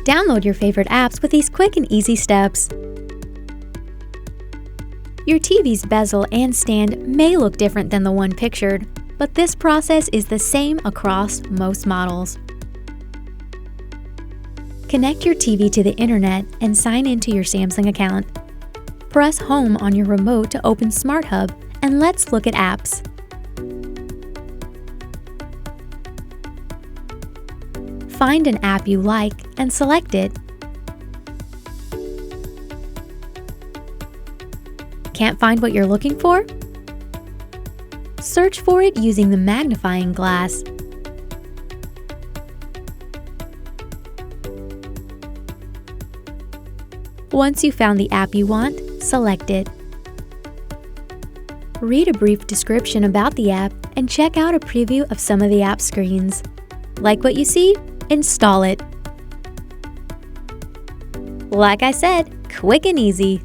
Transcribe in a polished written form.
Download your favorite apps with these quick and easy steps. Your TV's bezel and stand may look different than the one pictured, but this process is the same across most models. Connect your TV to the internet and sign into your Samsung account. Press Home on your remote to open SmartHub, and let's look at apps. Find an app you like and select it. Can't find what you're looking for? Search for it using the magnifying glass. Once you found the app you want, select it. Read a brief description about the app and check out a preview of some of the app screens. Like what you see? Install it. Like I said, quick and easy.